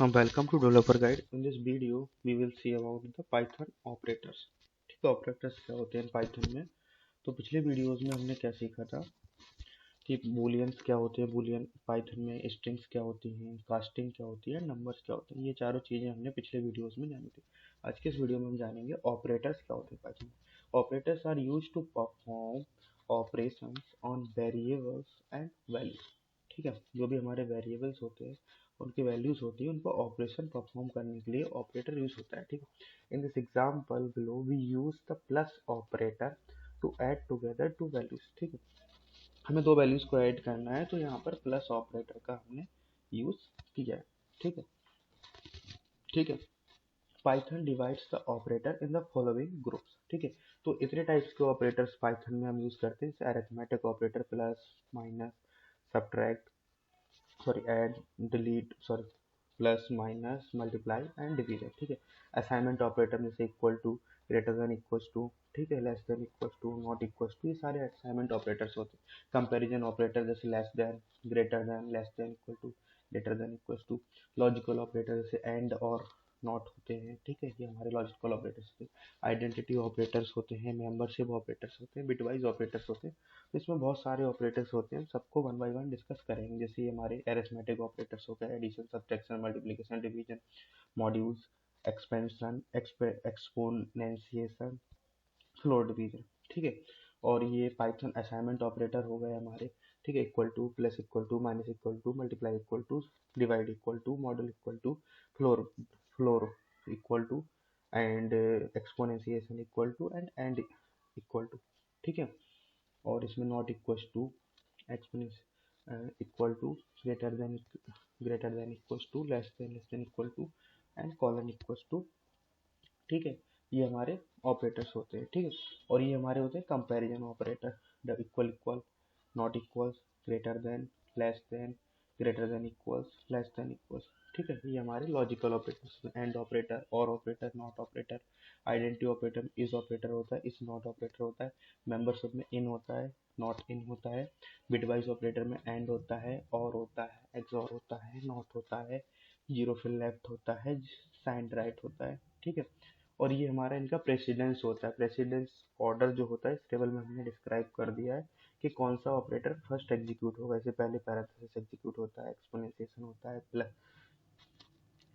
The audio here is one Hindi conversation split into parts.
Welcome to Developer Guide. In this video, we will see about the Python operators. ठीक है, ऑपरेटर्स क्या होते हैं पाइथन में। तो पिछले वीडियोस में हमने क्या सीखा था कि बूलियंस क्या होते हैं, बूलियन पाइथन में स्ट्रिंग्स क्या होती हैं, कास्टिंग क्या होती है, नंबर्स क्या होते हैं। ये चारों चीज़ें हमने पिछले वीडियोस में जानी थी। आज के इस वीडियो में हम जानेंगे ऑपरेटर्स क्या होते हैं पाइथन में। Operators are use to perform operations on variables and values. ठीक है, जो भी हमारे वेरिएबल्स होते हैं, उनकी वैल्यूज होती है, उनको ऑपरेशन परफॉर्म करने के लिए ऑपरेटर यूज होता है। ठीक है, in this example below we use the plus operator to add together two values. ठीक है, हमें दो वैल्यूज को ऐड करना है, तो यहाँ पर प्लस ऑपरेटर का हमने यूज किया है। ठीक है, ठीक है। Python divides the operator in the following groups. ठीक है, तो इतने टाइप्स के ऑपरेटर्स पाइथन में हम यूज करते हैं, जैसे arithmetic operator, plus, minus, subtract, sorry add, delete, sorry plus, minus, multiply and division. ठीक है, असाइनमेंट ऑपरेटर जैसे equal to, greater than equal to, ठीक है, less than equal to, not equal to, ये सारे असाइनमेंट ऑपरेटर्स होते हैं। कंपैरिजन ऑपरेटर जैसे less than, greater than, less than equal to, greater than equal to. Logical operator जैसे एंड और नॉट होते हैं। ठीक है, ये हमारे लॉजिकल ऑपरेटर्स होते हैं। आइडेंटिटी ऑपरेटर्स होते हैं, मेंबरशिप ऑपरेटर्स होते हैं, बिटवाइज ऑपरेटर्स होते हैं। तो इसमें बहुत सारे ऑपरेटर्स होते हैं, सबको वन बाय वन डिस्कस करेंगे। जैसे ये हमारे अरिथमेटिक ऑपरेटर्स हो गए, addition, subtraction, multiplication, division, modules, expansion, exponentiation, floor division. ठीक है, और ये पाइथन असाइनमेंट ऑपरेटर हो गए हमारे। ठीक है, equal to, plus equal to, minus equal to, multiply equal to, divide equal to, model equal to, floor floor equal to, and exponentiation equal to, and equal to. ठीक है, और इसमें not equal to, exponents equal to, greater than equal to, less than equal to, and colon equal to. ठीक है, ये हमारे ऑपरेटर्स होते हैं। ठीक है, और ये हमारे होते हैं comparison operator, the equal equal, not equal, greater than, less than, greater than equals, less than equals. ठीक है, ये हमारे लॉजिकल ऑपरेटर्स, एंड ऑपरेटर, और operator, not operator, identity operator, is operator होता है, इस नॉट ऑपरेटर होता है, मेंबरशिप में इन होता है, नॉट इन होता है, बिटवाइज ऑपरेटर में एंड होता है, और होता है, एक्सऑर होता है, नॉट होता है, जीरो फिल लेफ्ट होता है, साइंड राइट होता है। ठीक है, और ये हमारा इनका प्रेसिडेंस होता है। प्रेसिडेंस ऑर्डर जो होता है इस टेबल में हमने डिस्क्राइब कर दिया है कि कौन सा ऑपरेटर फर्स्ट एग्जीक्यूट होगा। जैसे पहले पैरेंथेसिस एग्जीक्यूट होता है, एक्सपोनेंशिएशन होता है, प्लस,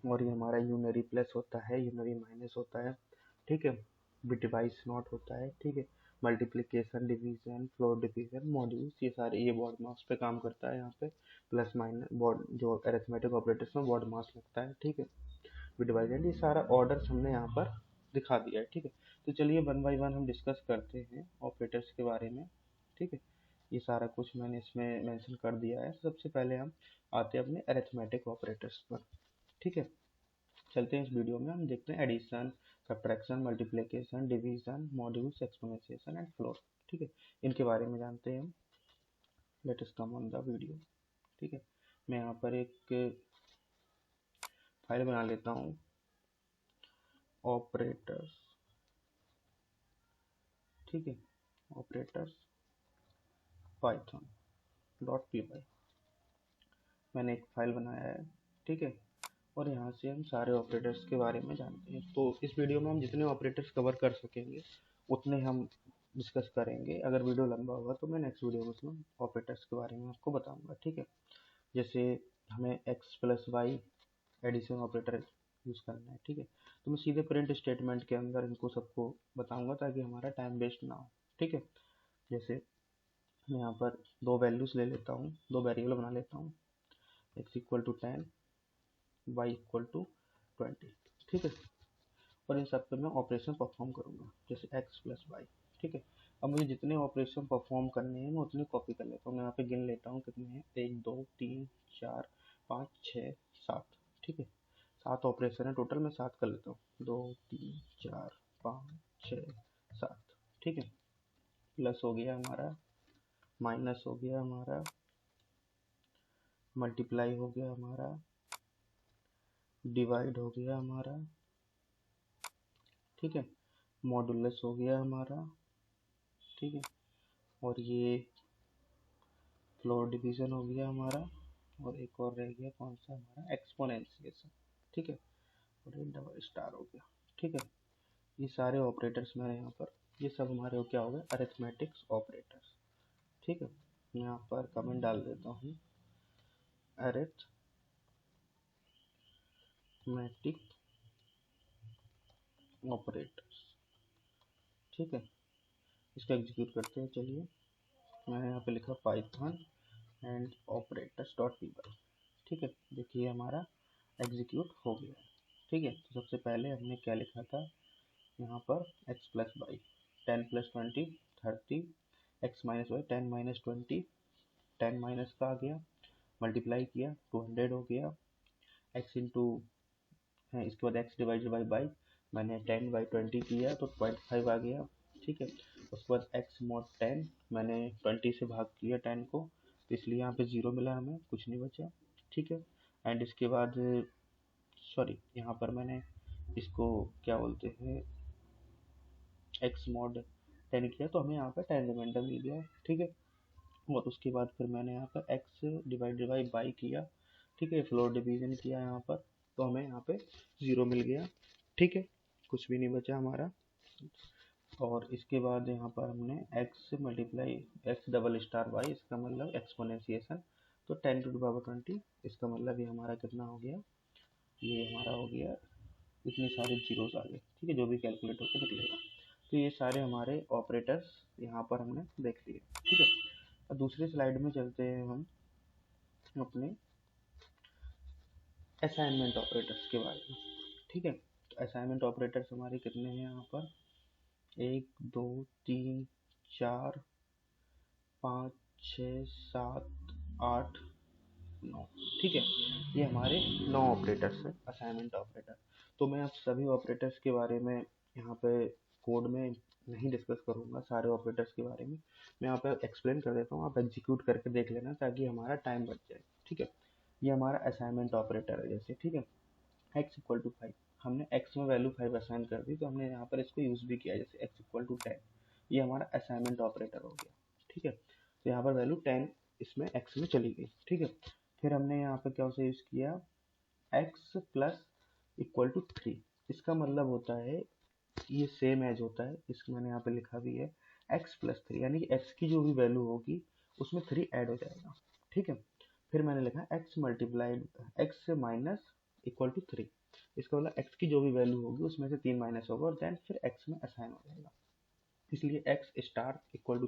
और ये हमारा यूनरी प्लस होता है, यूनरी माइनस होता है। ठीक है, बिटवाइज नॉट होता है। ठीक है, multiplication, division, floor division, modules, ये सारे ये बॉड मास पे काम करता है। यहाँ पे प्लस माइनस बॉड, जो अरिथमेटिक ऑपरेटर्स में बॉड मास लगता है। ठीक है, बिटवाइज, एंड ये सारा ऑर्डर्स हमने यहाँ पर दिखा दिया है। ठीक है, तो चलिए वन बाय वन हम डिस्कस करते हैं ऑपरेटर्स के बारे में। ठीक है, ये सारा कुछ मैंने इसमें मेंशन कर दिया है। सबसे पहले हम आते हैं अपने अरिथमेटिक ऑपरेटर्स पर। ठीक है, चलते हैं इस वीडियो में, हम देखते हैं addition, subtraction, multiplication, division, modules, exponentiation and floor. ठीक है, इनके बारे में जानते हैं हम। Let us come on the video. ठीक है, मैं यहाँ पर एक फाइल बना लेता हूँ, ऑपरेटर्स। ठीक है, operators Python dot P Y, मैंने एक फाइल बनाया है। ठीक है, और यहाँ से हम सारे ऑपरेटर्स के बारे में जानते हैं। तो इस वीडियो में हम जितने ऑपरेटर्स कवर कर सकेंगे उतने हम डिस्कस करेंगे। अगर वीडियो लंबा होगा तो मैं नेक्स्ट वीडियो में उसमें ऑपरेटर्स के बारे में आपको बताऊंगा। ठीक है, जैसे हमें x plus y addition operator use करना है। ठीक है, तो मैं सीधे प्रिंट स्टेटमेंट के अंदर इनको सबको बताऊंगा ताकि हमारा टाइम वेस्ट ना हो। ठीक है, जैसे मैं यहाँ पर दो वैल्यूज़ ले लेता हूँ, दो वेरिएबल बना लेता हूँ, x equal to 10, y equal to 20। ठीक है, और इन सब पे मैं ऑपरेशन परफॉर्म करूँगा, जैसे एक्स प्लस वाई। ठीक है, अब मुझे जितने ऑपरेशन परफॉर्म करने हैं मैं उतने कॉपी कर लेता हूँ। मैं यहाँ पे गिन लेता हूँ कितने हैं, 1 2 3 4 5 6 7। ठीक है, 7 ऑपरेशन है टोटल, मैं 7 कर लेता हूँ, 2 3 4 5 6 7। ठीक है, प्लस हो गया हमारा, माइनस हो गया हमारा, मल्टीप्लाई हो गया हमारा, डिवाइड हो गया हमारा। ठीक है, मॉडुलस हो गया हमारा। ठीक है, और ये फ्लोर डिवीजन हो गया हमारा, और एक और रह गया कौन सा, हमारा एक्सपोनेंशिएशन। ठीक है, और ये डबल स्टार हो गया। ठीक है, ये सारे ऑपरेटर्स मेरे यहाँ पर, ये सब हमारे क्या हो गए, अरिथमेटिक्स ऑपरेटर्स। ठीक है, मैं यहाँ पर कमेंट डाल देता हूँ, अरिथमेटिक ऑपरेटर्स। ठीक है, इसको एग्जीक्यूट करते हैं। चलिए, मैंने यहाँ पे लिखा Python and operators dot P Y. ठीक है, देखिए हमारा एग्जीक्यूट हो गया। ठीक है, तो सबसे पहले हमने क्या लिखा था यहाँ पर, x plus y, 10 + 20 30, x minus y 10 - 20, 10 minus का आ गया, मल्टीप्लाई किया 200 हो गया, एक्स इंटू है, इसके बाद एक्स डिवाइडेड बाई मैंने 10/20 किया तो 0.5 आ गया। ठीक है, उसके बाद एक्स मॉड 10 मैंने 20 से भाग किया 10 को, तो इसलिए यहाँ पे 0 मिला, हमें कुछ नहीं बचा। ठीक है, एंड इसके बाद सॉरी, यहाँ पर मैंने इसको क्या बोलते हैं, एक्स मॉड 10 किया तो हमें यहाँ पर 10 रिमाइंडर मिल गया। ठीक है, और उसके बाद फिर मैंने यहाँ पर एक्स डिवाइडेड बाई किया। ठीक है, फ्लोर डिवीजन किया यहाँ पर, तो हमें यहाँ पे 0 मिल गया। ठीक है, कुछ भी नहीं बचा हमारा। और इसके बाद यहाँ पर हमने x multiply x double star y, इसका मतलब एक्सपोनेंशिएशन, तो 10⁻20, इसका मतलब ये हमारा कितना हो गया, ये हमारा हो गया, इतने सारे जीरोस आ गए। ठीक है, जो भी कैलकुलेट होकर निकलेगा। तो ये सारे हमारे ऑपरेटर्स यहाँ पर हमने देख लिए। ठीक है, अब दूसरी स्लाइड में चलते हैं हम अपने असाइनमेंट ऑपरेटर्स के बारे में। ठीक है, तो असाइनमेंट ऑपरेटर्स हमारे कितने हैं यहाँ पर, 1 2 3 4 5 6 7 8 9। ठीक है, ये हमारे 9 ऑपरेटर्स हैं, असाइनमेंट ऑपरेटर। तो मैं अब सभी ऑपरेटर्स के बारे में यहाँ पे कोड में नहीं डिस्कस करूँगा, सारे ऑपरेटर्स के बारे में मैं यहाँ पे एक्सप्लेन कर देता हूँ, आप एग्जीक्यूट करके देख लेना ताकि हमारा टाइम बच जाए। ठीक है, ये हमारा असाइनमेंट ऑपरेटर है जैसे। ठीक है, x = 5, हमने x में वैल्यू 5 असाइन कर दी, तो हमने यहाँ पर इसको यूज़ भी किया, जैसे x = 10, ये हमारा असाइनमेंट ऑपरेटर हो गया। ठीक है, तो यहाँ पर वैल्यू 10 इसमें x में चली गई। ठीक है, फिर हमने यहाँ पर क्या यूज़ किया, x + 3, इसका मतलब होता है ये सेम एज होता है, इसको मैंने यहाँ पे लिखा भी है, x + 3, यानी कि x की जो भी वैल्यू होगी उसमें 3 ऐड हो जाएगा। ठीक है, फिर मैंने लिखा x multiplied x minus equal to 3, इसका मतलब x की जो भी वैल्यू होगी उसमें से 3 माइनस होगा और देन फिर x में असाइन हो जाएगा। इसलिए x* =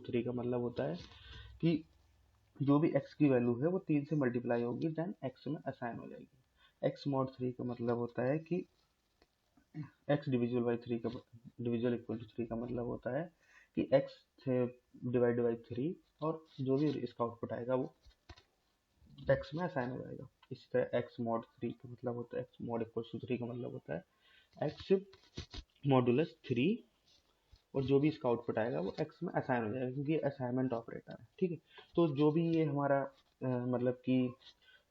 3 का मतलब होता है कि जो भी x की वैल्यू है वो 3 से मल्टीप्लाई होगी देन x में असाइन हो जाएगी। x mod 3 का मतलब होता है कि x डिविजिबल बाई 3 का डिविजिबल इक्वल टू 3 का मतलब होता है कि x से डिवाइड बाई 3 और जो भी इसका आउटपुट आएगा वो x में असाइन हो जाएगा। इसी तरह x mod 3 का मतलब होता है, x mod इक्वल टू 3 का मतलब होता है x मॉडुलस 3 और जो भी इसका आउटपुट आएगा वो x में असाइन हो जाएगा, क्योंकि ये असाइनमेंट ऑपरेटर है। ठीक है, तो जो भी ये हमारा मतलब कि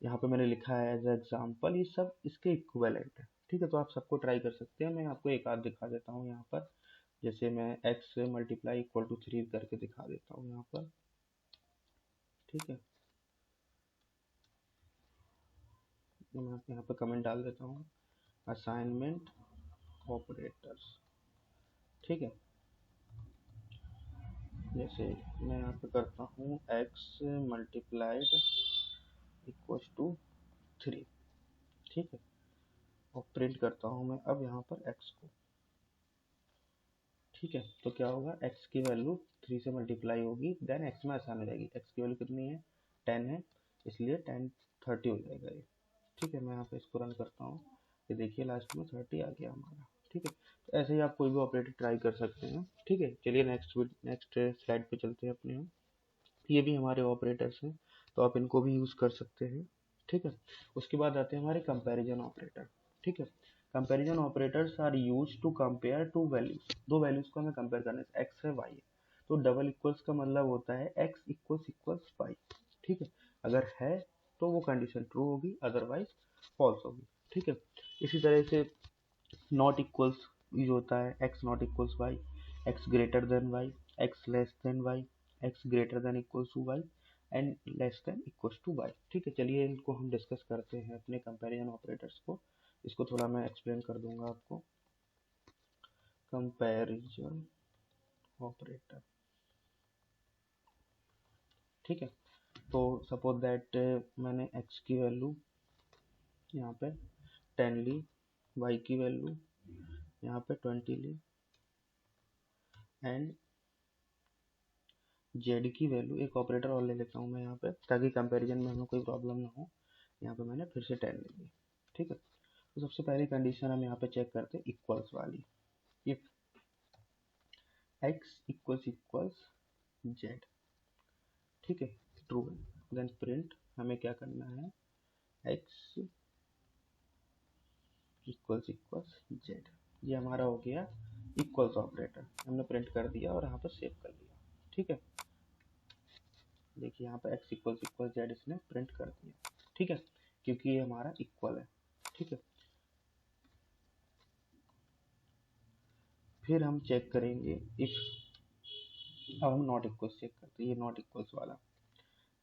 यहाँ पे मैंने लिखा है एज एग्जाम्पल, ये सब इसके इक्विवेलेंट है। ठीक है, तो आप सबको ट्राई कर सकते हैं, मैं आपको एक आध दिखा देता हूँ यहाँ पर, जैसे मैं x = 3 करके दिखा देता हूँ यहाँ पर। ठीक है, तो मैं यहाँ पे कमेंट डाल देता हूँ, असाइनमेंट ऑपरेटर्स। ठीक है, जैसे मैं यहाँ पे करता हूँ x = 3। ठीक है, और प्रिंट करता हूँ मैं अब यहाँ पर x को। ठीक है, तो क्या होगा, x की वैल्यू 3 से मल्टीप्लाई होगी देन x में आसान हो जाएगी। x की वैल्यू कितनी है, 10 है, इसलिए 10 30 हो जाएगा ये। ठीक है, मैं यहाँ पे इसको रन करता हूँ, ये देखिए लास्ट में 30 आ गया हमारा। ठीक है, तो ऐसे ही आप कोई भी ऑपरेटर ट्राई कर सकते हैं। ठीक है, चलिए नेक्स्ट स्लाइड पे चलते हैं अपने हम। ये भी हमारे ऑपरेटर्स हैं, तो आप इनको भी यूज़ कर सकते हैं। ठीक है, उसके बाद आते हैं हमारे कंपैरिजन ऑपरेटर। ठीक है, comparison operators are use to compare two values, दो वैल्यूज को हमें कंपेयर करना है, एक्स है वाई है, तो डबल इक्वल्स का मतलब होता है एक्स इक्वल्स इक्वल्स वाई। ठीक है, अगर है तो वो कंडीशन ट्रू होगी, अदरवाइज फॉल्स होगी। ठीक है, इसी तरह से नॉट इक्वल्स यूज होता है, x not equals y, x greater than y, x less than y, x greater than equals to y and less than equals to y. ठीक है, चलिए इनको हम डिस्कस करते हैं अपने कंपैरिजन ऑपरेटर्स को। इसको थोड़ा मैं एक्सप्लेन कर दूंगा आपको। कंपैरिजन ऑपरेटर, ठीक है। तो सपोज दैट मैंने x की वैल्यू यहाँ पे 10 ली, y की वैल्यू यहाँ पे 20 ली एंड z की वैल्यू, एक ऑपरेटर और ले लेता हूँ मैं यहाँ पे ताकि कंपैरिजन में हमें कोई प्रॉब्लम ना हो। यहाँ पे मैंने फिर से 10 ले ली, ठीक है। तो सबसे पहली कंडीशन हम यहाँ पे चेक करते हैं इक्वल्स वाली। इफ x इक्वल्स z, ठीक है, ट्रू है, देन प्रिंट हमें क्या करना है, x इक्वल्स z। ये हमारा हो गया इक्वल्स ऑपरेटर, हमने प्रिंट कर दिया और यहाँ पर सेव कर दिया, ठीक है। देखिए यहाँ पर x इक्वल्स z इसने प्रिंट कर दिया, ठीक है, क्योंकि ये हमारा इक्वल है, ठीक है। फिर हम चेक करेंगे इफ, अब हम नॉट इक्वल्स चेक करते हैं, ये नॉट इक्वल्स वाला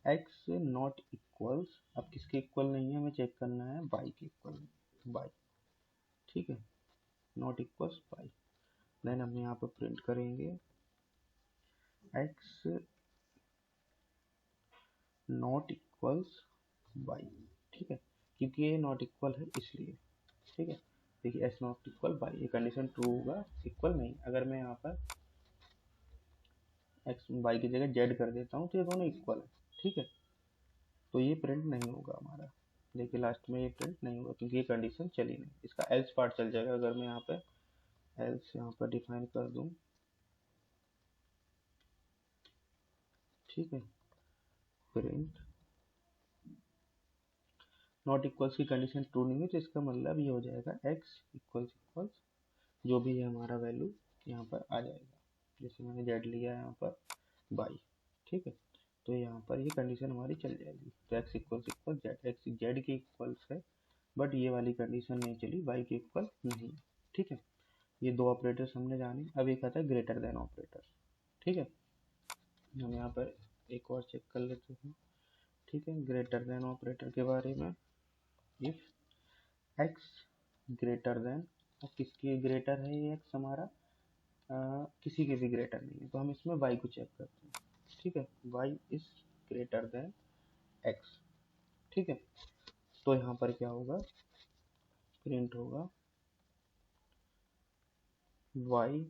x नॉट इक्वल्स, अब किसके इक्वल नहीं है हमें चेक करना है, y के इक्वल नहीं, y, ठीक है, नॉट इक्वल्स y। देन हम यहाँ पर प्रिंट करेंगे x नॉट इक्वल्स y, ठीक है, क्योंकि ये नॉट इक्वल है इसलिए, ठीक है। देखिए x नॉट इक्वल y, ये कंडीशन ट्रू होगा, इक्वल नहीं। अगर मैं यहाँ पर x y की जगह z कर देता हूँ तो ये दोनों इक्वल है, ठीक है, तो ये प्रिंट नहीं होगा हमारा। देखिए लास्ट में ये प्रिंट नहीं होगा क्योंकि ये कंडीशन चली नहीं, इसका एल्स पार्ट चल जाएगा। अगर मैं यहाँ पे एल्स यहाँ पर डिफाइन कर दूँ, ठीक है, प्रिंट नॉट इक्वल्स की कंडीशन ट्रू नहीं है तो इसका मतलब ये हो जाएगा x इक्वल्स जो भी है हमारा वैल्यू यहाँ पर आ जाएगा। जैसे मैंने z लिया यहाँ पर y, ठीक है, तो यहाँ पर ये कंडीशन हमारी चल जाएगी। तो x equals z, x z के इक्वल्स है बट ये वाली कंडीशन नहीं चली, y के इक्वल नहीं, ठीक है। ये दो ऑपरेटर्स हमने जाने। अब एक आता है ग्रेटर देन ऑपरेटर, ठीक है, हम यहाँ पर एक और चेक कर लेते हैं, ठीक है, ग्रेटर देन ऑपरेटर के बारे में। इफ x ग्रेटर देन, और किसकी ग्रेटर है ये x हमारा, किसी के भी ग्रेटर नहीं है, तो हम इसमें y को चेक करते हैं, ठीक है, y is greater than x, ठीक है। तो यहाँ पर क्या होगा, प्रिंट होगा y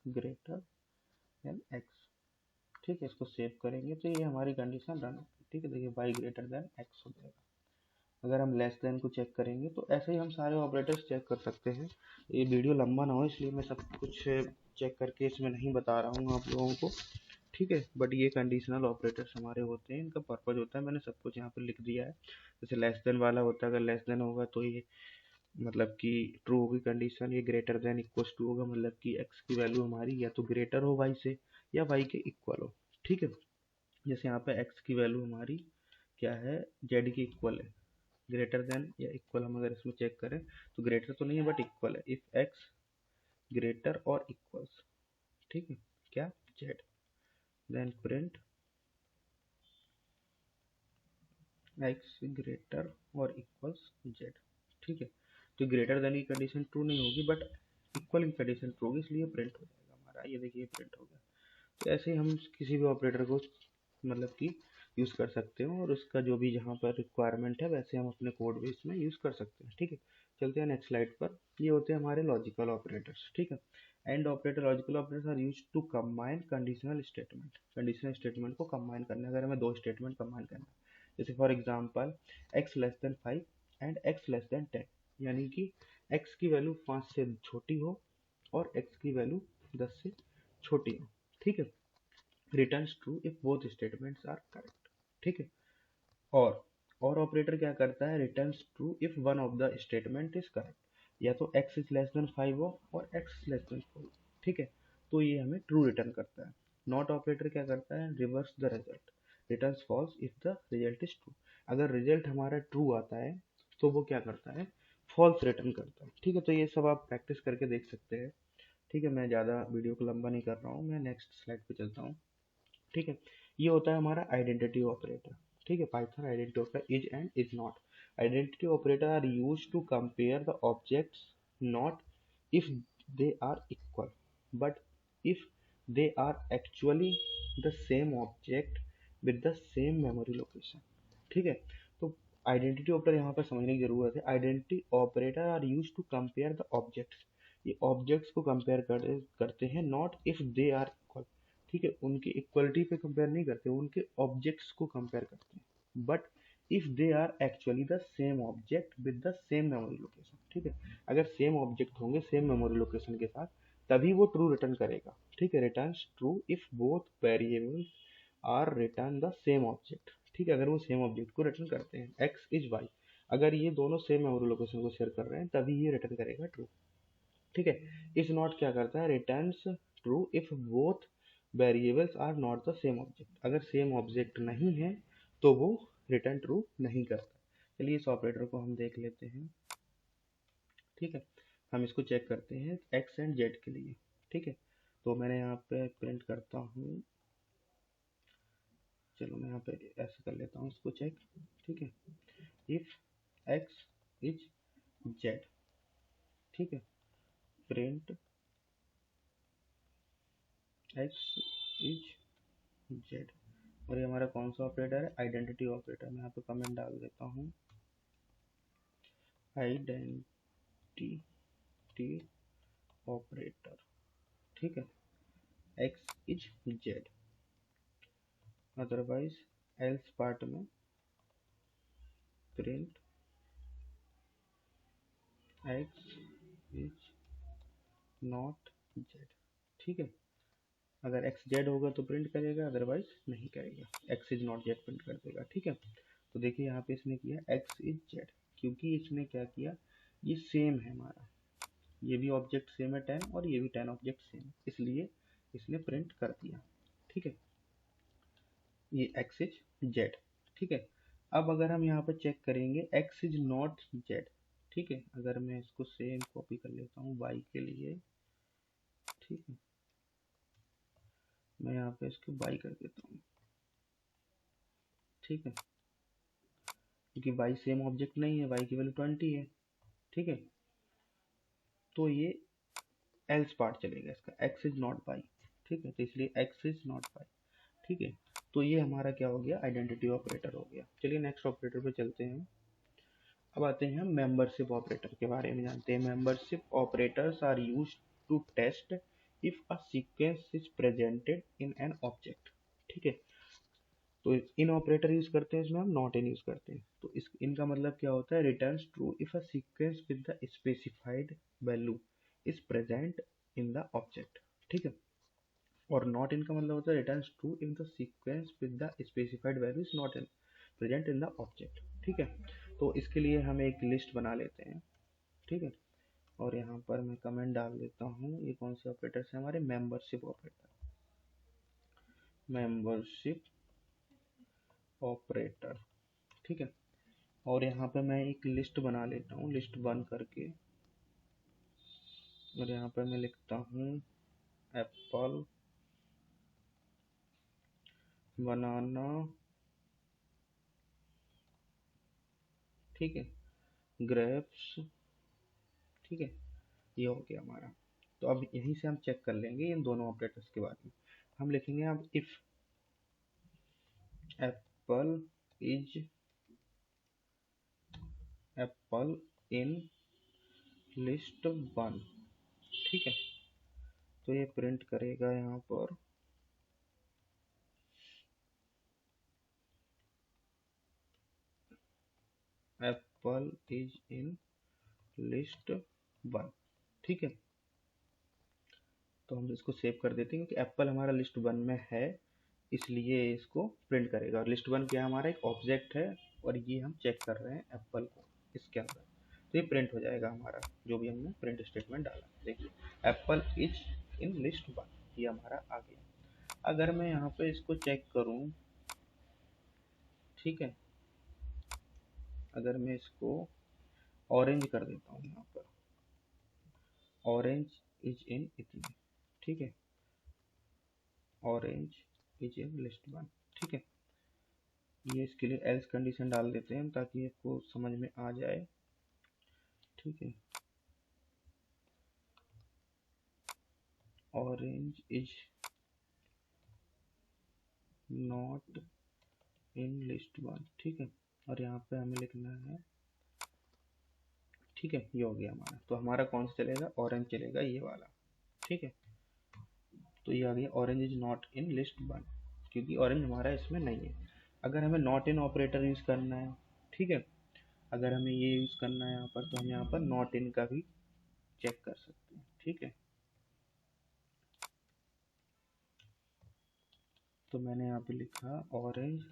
ग्रेटर देन x, ठीक है। इसको सेव करेंगे तो ये हमारी कंडीशन रन होगी, ठीक है। देखिए y ग्रेटर देन x हो जाएगा। अगर हम लेस देन को चेक करेंगे तो ऐसे ही हम सारे ऑपरेटर्स चेक कर सकते हैं। ये वीडियो लंबा ना हो इसलिए मैं सब कुछ चेक करके इसमें नहीं बता रहा हूँ आप लोगों को, ठीक है। बट ये कंडीशनल ऑपरेटर्स हमारे होते हैं, इनका पर्पज होता है, मैंने सब कुछ यहाँ पर लिख दिया है। जैसे लेस देन वाला होता है, अगर लेस देन होगा तो ये मतलब कि ट्रू होगी कंडीशन, ये ग्रेटर देन इक्वल्स टू होगा मतलब कि x की वैल्यू हमारी या तो ग्रेटर हो y से या y के इक्वल हो, ठीक है। जैसे यहाँ पे x की वैल्यू हमारी क्या है, z के इक्वल है, ग्रेटर देन या इक्वल हम अगर इसमें चेक करें तो ग्रेटर तो नहीं है बट इक्वल है। If x greater or equals, ठीक है, क्या z, then print x greater or equals z, ठीक है। तो ग्रेटर देन की कंडीशन ट्रू नहीं होगी बट इक्वल की कंडीशन ट्रू होगी, इसलिए प्रिंट हो जाएगा हमारा। ये देखिए प्रिंट हो गया। तो ऐसे ही हम किसी भी ऑपरेटर को मतलब कि यूज़ कर सकते हो और उसका जो भी जहाँ पर रिक्वायरमेंट है वैसे हम अपने कोड बेस में यूज़ कर सकते हैं, ठीक है। चलते हैं नेक्स्ट स्लाइड पर। ये होते हैं हमारे लॉजिकल ऑपरेटर्स, ठीक है। And operator, logical operators are use to combine conditional statement, conditional statement को कंबाइन करना है। अगर हमें दो स्टेटमेंट कंबाइन करना है, जैसे for example x less than 5 and x less than 10, यानी कि x की वैल्यू 5 से छोटी हो और x की वैल्यू 10 से छोटी हो, ठीक है। Returns true if both statements are correct, ठीक है। और ऑपरेटर क्या करता है, returns true if one of the statement is correct, या तो x इज लेस देन 5 हो और x लेस देन 4, ठीक है, तो ये हमें ट्रू रिटर्न करता है। नॉट ऑपरेटर क्या करता है, reverse the result, returns false if the result is true. अगर रिजल्ट हमारा ट्रू आता है तो वो क्या करता है, फॉल्स रिटर्न करता है, ठीक है। तो ये सब आप प्रैक्टिस करके देख सकते हैं, ठीक है। मैं ज़्यादा वीडियो को लंबा नहीं कर रहा हूँ, मैं नेक्स्ट स्लाइड पे चलता हूँ, ठीक है। ये होता है हमारा आइडेंटिटी ऑपरेटर, ठीक है। Python identity operator is and is not. Identity operator are use to compare the objects not if they are equal but if they are actually the same object with the same memory location। ठीक है, तो आइडेंटिटी ऑपरेटर यहाँ पर समझने की जरूरत है। Identity operator are use to compare the objects, ये ऑब्जेक्ट्स को कंपेयर करते हैं, not if they are equal. ठीक है, उनकी इक्वलिटी पे कंपेयर नहीं करते, उनके ऑब्जेक्ट्स को कंपेयर करते हैं, but if they are actually the same object with the same memory location. ठीक है, अगर सेम ऑब्जेक्ट होंगे सेम मेमोरी लोकेशन के साथ तभी वो ट्रू रिटर्न करेगा। ठीक है, returns true if both variables are return the same object. ठीक है, अगर वो सेम ऑब्जेक्ट को रिटर्न करते हैं, एक्स इज वाई, अगर ये दोनों सेम मेमोरी लोकेशन को शेयर कर रहे हैं तभी ये रिटर्न करेगा ट्रू। ठीक है, इस नॉट क्या करता है, returns true if both variables are not the same object, अगर सेम ऑब्जेक्ट नहीं है तो वो रिटर्न ट्रू नहीं करता। चलिए इस ऑपरेटर को हम देख लेते हैं। ठीक है, हम इसको चेक करते हैं एक्स एंड जेड के लिए। ठीक है, तो मैंने यहाँ पे प्रिंट करता हूँ, चलो मैं यहाँ पे ऐसे कर लेता हूँ इसको चेक। ठीक है, इफ एक्स इज जेड, ठीक है, प्रिंट एक्स इज जेड, और ये हमारा कौन सा ऑपरेटर है, आइडेंटिटी ऑपरेटर। मैं यहाँ पे कमेंट डाल देता हूँ, आइडेंटिटी ऑपरेटर। ठीक है, X is Z, otherwise else part में print X is not Z. ठीक है, अगर एक्स जेड होगा तो प्रिंट करेगा, अदरवाइज नहीं करेगा, x is not Z print कर देगा। ठीक है, तो देखिए यहाँ पे इसने किया एक्स इज जेड, क्योंकि इसने क्या किया, ये सेम है हमारा, ये भी ऑब्जेक्ट सेम है 10 और ये भी 10 ऑब्जेक्ट सेम है, इसलिए इसने प्रिंट कर दिया। ठीक है, ये एक्स इज जेड। ठीक है, अब अगर हम यहाँ पर चेक करेंगे एक्स इज नॉट जेड। ठीक है, अगर मैं इसको सेम कॉपी कर लेता हूँ वाई के लिए। ठीक है, मैं यहाँ पे इसको वाई कर देता हूँ। ठीक है, क्योंकि वाई सेम ऑब्जेक्ट नहीं है, वाई की वैल्यू 20 है। ठीक है, तो ये एल्स पार्ट चलेगा इसका, एक्स इज नॉट वाई। ठीक है, तो इसलिए एक्स इज नॉट वाई। ठीक है, तो ये हमारा क्या हो गया, आइडेंटिटी ऑपरेटर हो गया। चलिए नेक्स्ट ऑपरेटर पे चलते हैं। अब आते हैं हम मेंबरशिप ऑपरेटर के बारे में जानते हैं। Membership operators are used to test if a sequence is presented in an object. ठीक है, तो इन ऑपरेटर यूज करते हैं, इसमें हम नॉट इन यूज करते हैं। तो इस इनका मतलब क्या होता है, returns true if a sequence with the specified value is present in the object. ठीक है, और नॉट इन का मतलब होता है returns true if the sequence with the specified value is not in present in the object. ठीक है, तो इसके लिए हम एक लिस्ट बना लेते हैं। ठीक है, और यहाँ पर मैं कमेंट डाल देता हूँ, ये कौन से ऑपरेटर्स हैं हमारे, मेंबरशिप ऑपरेटर, मेंबरशिप ऑपरेटर। ठीक है, और यहाँ पे मैं एक लिस्ट बना लेता हूँ, लिस्ट बन करके, और यहाँ पर मैं लिखता हूँ एप्पल, बनाना, ठीक है, ग्रेप्स। ठीक है, ये हो गया हमारा। तो अब यहीं से हम चेक कर लेंगे इन दोनों ऑपरेटर्स के बारे में। हम लिखेंगे अब if Apple is apple in list 1। ठीक है, तो ये प्रिंट करेगा यहाँ पर एप्पल इज इन लिस्ट 1। ठीक है, तो हम इसको सेव कर देते हैं क्योंकि एप्पल हमारा लिस्ट 1 में है, इसलिए इसको प्रिंट करेगा। और लिस्ट 1 क्या हमारा एक ऑब्जेक्ट है, और ये हम चेक कर रहे हैं एप्पल को इसके अंदर, तो ये प्रिंट हो जाएगा हमारा जो भी हमने प्रिंट स्टेटमेंट डाला। देखिए एप्पल इज इन लिस्ट 1, ये हमारा आ गया। अगर मैं यहाँ पे इसको चेक करूँ, ठीक है, अगर मैं इसको ऑरेंज कर देता हूँ, यहाँ पर ऑरेंज इज इन इतने। ठीक है, ऑरेंज इज इन लिस्ट 1। ठीक है, ये इसके लिए एल्स कंडीशन डाल देते हैं ताकि आपको समझ में आ जाए, ठीक है। Orange is not in list one, ठीक है। और यहाँ पे हमें लिखना है, ठीक है, ये हो गया हमारा। तो हमारा कौन सा चलेगा, ऑरेंज चलेगा, ये वाला, ठीक है। तो ये आ गया orange is not in list one, क्योंकि ऑरेंज हमारा इसमें नहीं है। अगर हमें नॉट इन ऑपरेटर यूज़ करना है, ठीक है, अगर हमें ये यूज़ करना है यहाँ पर, तो हम यहाँ पर नॉट इन का भी चेक कर सकते हैं, ठीक है। तो मैंने यहाँ पे लिखा orange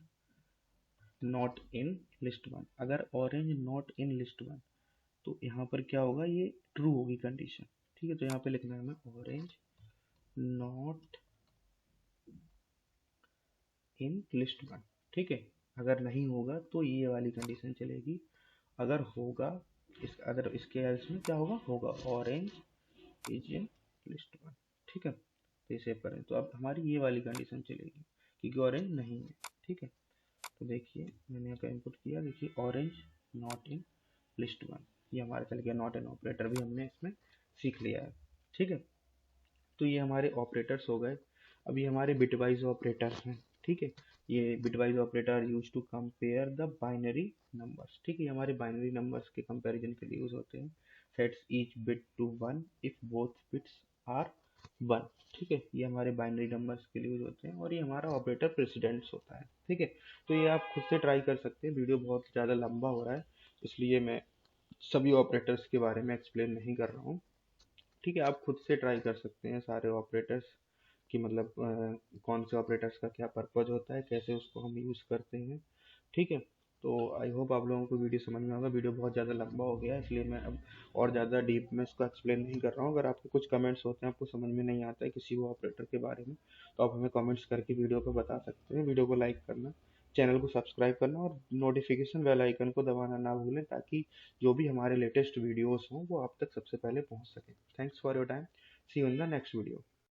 not in list one. अगर orange not in list one, तो यहाँ पर क्या होगा, ये ट्रू होगी कंडीशन, ठीक है। तो यहाँ पे लिखना है हमें orange not in list one, ठीक है। अगर नहीं होगा तो ये वाली कंडीशन चलेगी। अगर होगा, अगर इसके एल्स में क्या होगा, होगा orange is in list one, ठीक है। तो इसे करें तो अब हमारी ये वाली कंडीशन चलेगी, क्योंकि ऑरेंज नहीं है, ठीक है। तो देखिए मैंने यहाँ पे इनपुट किया, देखिए orange not in list one, ये हमारा चल गया। नॉट इन ऑपरेटर भी हमने इसमें सीख लिया है, ठीक है। तो ये हमारे ऑपरेटर्स हो गए। अभी हमारे बिटवाइज ऑपरेटर्स हैं, ठीक है। ये bitwise operator use to compare the binary numbers, ठीक है। ये हमारे बाइनरी नंबर्स के कंपैरिजन के लिए यूज होते हैं। Sets each bit to one if both bits are one, ठीक है। ये हमारे बाइनरी नंबर्स के लिए यूज होते हैं, और ये हमारा ऑपरेटर प्रेसिडेंस होता है, ठीक है। तो ये आप खुद से ट्राई कर सकते हैं। वीडियो बहुत ज़्यादा लंबा हो रहा है, इसलिए मैं सभी ऑपरेटर्स के बारे में एक्सप्लेन नहीं कर रहा हूँ, ठीक है। आप खुद से ट्राई कर सकते हैं सारे ऑपरेटर्स कि मतलब कौन से ऑपरेटर्स का क्या पर्पज होता है, कैसे उसको हम यूज़ करते हैं, ठीक है। तो आई होप आप लोगों को वीडियो समझ में होगा। वीडियो बहुत ज़्यादा लंबा हो गया है, इसलिए मैं अब और ज़्यादा डीप में इसको एक्सप्लेन नहीं कर रहा हूँ। अगर आपके कुछ कमेंट्स होते हैं, आपको समझ में नहीं आता है किसी भी ऑपरेटर के बारे में, तो आप हमें कमेंट्स करके वीडियो को बता सकते हैं। वीडियो को लाइक करना, चैनल को सब्सक्राइब करना और नोटिफिकेशन बेल आइकन को दबाना ना भूलें, ताकि जो भी हमारे लेटेस्ट वीडियोस हों वो आप तक सबसे पहले पहुंच सके। Thanks for your time, see you in the next video.